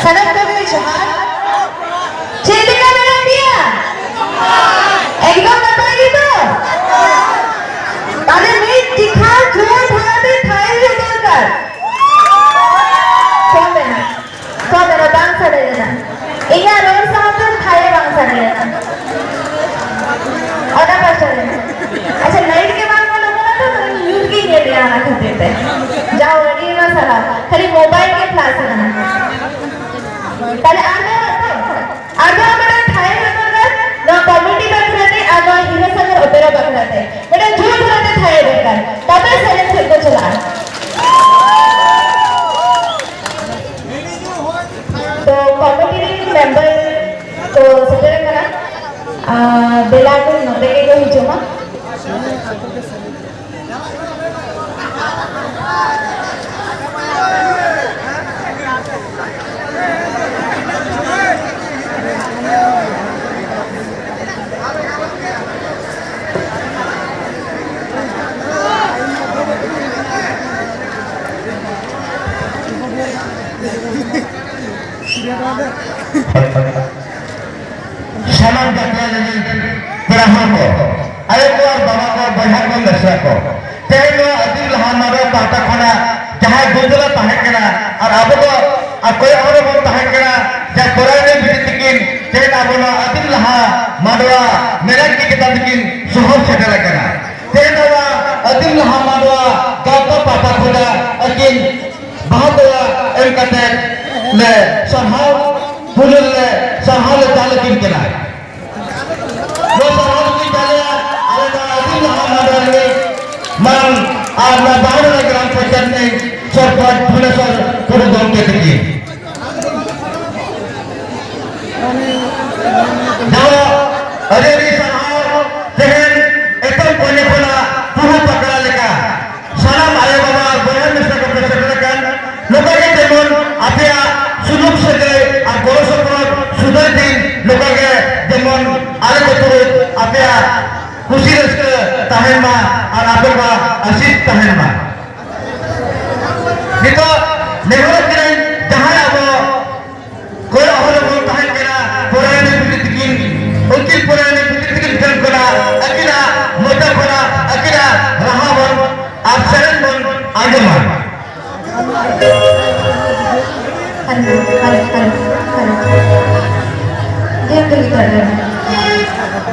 सनम कभी जहान चेले का बना दिया एकदम बताइए तो ताले में दिखा जोर धराते थाई उधर कर कौन देना बांग साड़े देना इंगा रोड साहब तो थाई बांग साड़े देना और ना पास देना अच्छा लाइट के बांग वाला बोला तो यूज की ये दिया ना करते थे जाओ रेडी ना सारा खाली मोबाइल के फ्लैश है ना ताले आगे बड़ा थाई उधर कर ना कॉमेडी बांग रहते आगे हीरा सागर ओपेरा बांग रहते बड़ा जोर धराते थाई देकर तब साइलेंस को चला तो कॉमेडी मेंबर तो सजेस्ट करा बेला को नोटे के ही जोमा salam jalan ini beraham ko, ayat ko और बाबा को बढ़ा को नशा को, तेरे अदिल हमारे पाता खाना जहाँ गुजरा ताहे करा और अब को कोई और वो ताहे करा जहाँ पुराने बिटिकिन तेरे अब ना अदिल हा माडवा मेरा की किताब किन सुहाग छकला करा, तेरे ना अदिल हा माडवा गाता पाता खुदा अकिन बहुत एम कहते ले संभाल पुलिस ले संभाल ताले किन करा वो संभाल की ताले अरे ना अदिल हा माडवा मन आज ना बाहर ना ग्राम पंचायत में सरपंच पुलिस और पूरे गांव के देखिए जाओ अरे रे संभाल जहन एकदम कोने कोना पूरा पकड़ा लेगा सारा माये बाबा बहन में से कपड़े से लेकर लोगों के देमन आपे सुलूक से गए और गोरो से सुधर दिन लोगों के देमन आले को तो आपे खुशी रस्ते ताहें माँ और आपे का आशीष ताहें माँ निको नेहरा किरण जहाँ अब कोई और लोग ताहें करा पुराने बिटिकिन उनकी पुराने बिटिकिन जन्म करा अकेला मोटा करा अकेला रहा वन आप शरण वन आगे मार हरे ये तो कर रहे हैं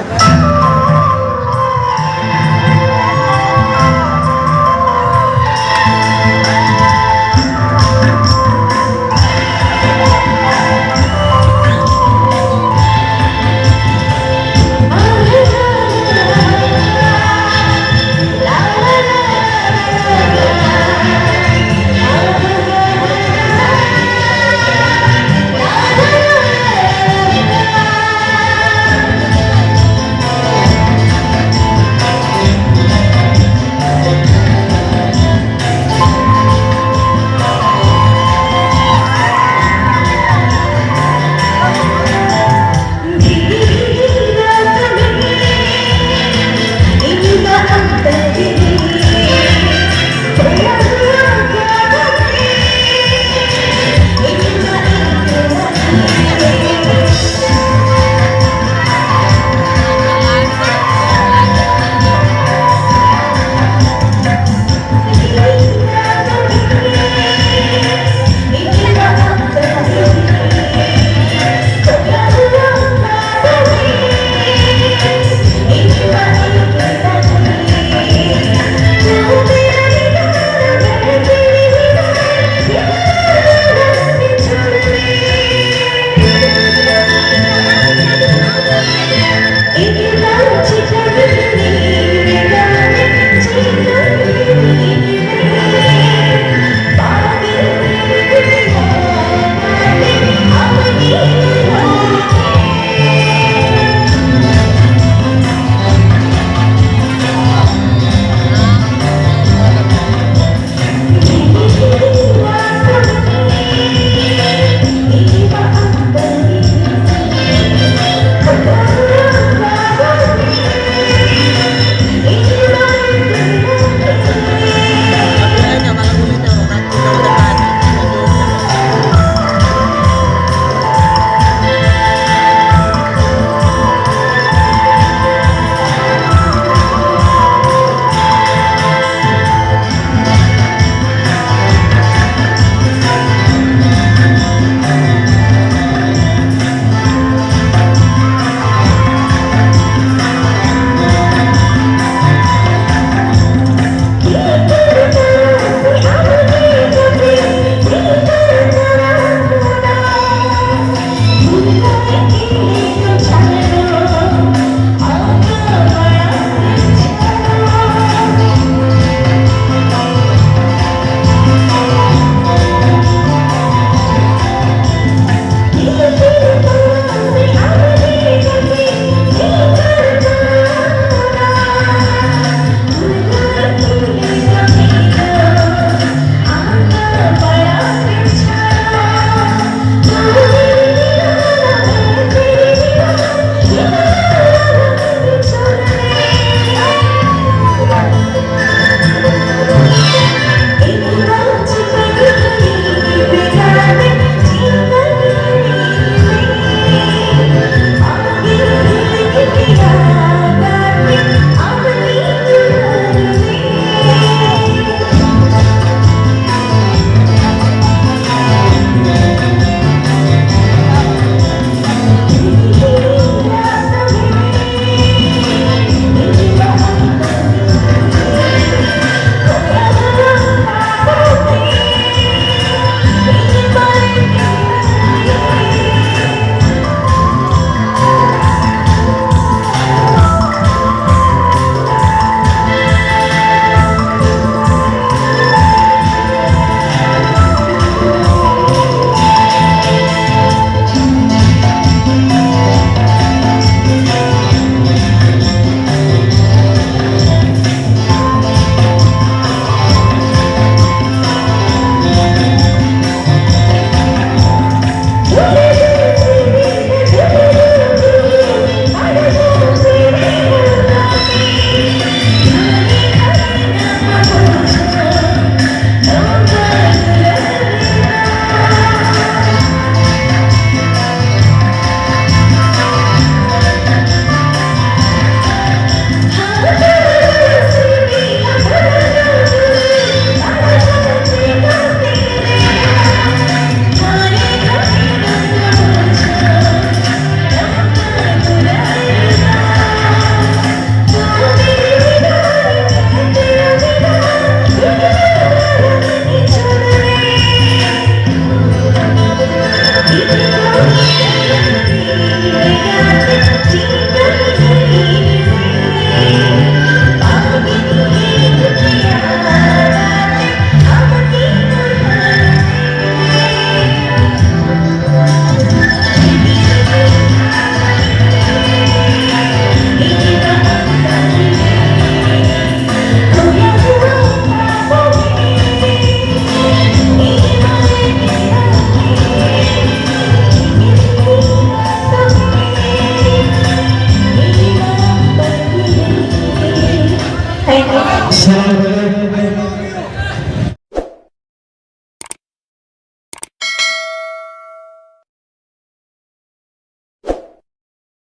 Thank you.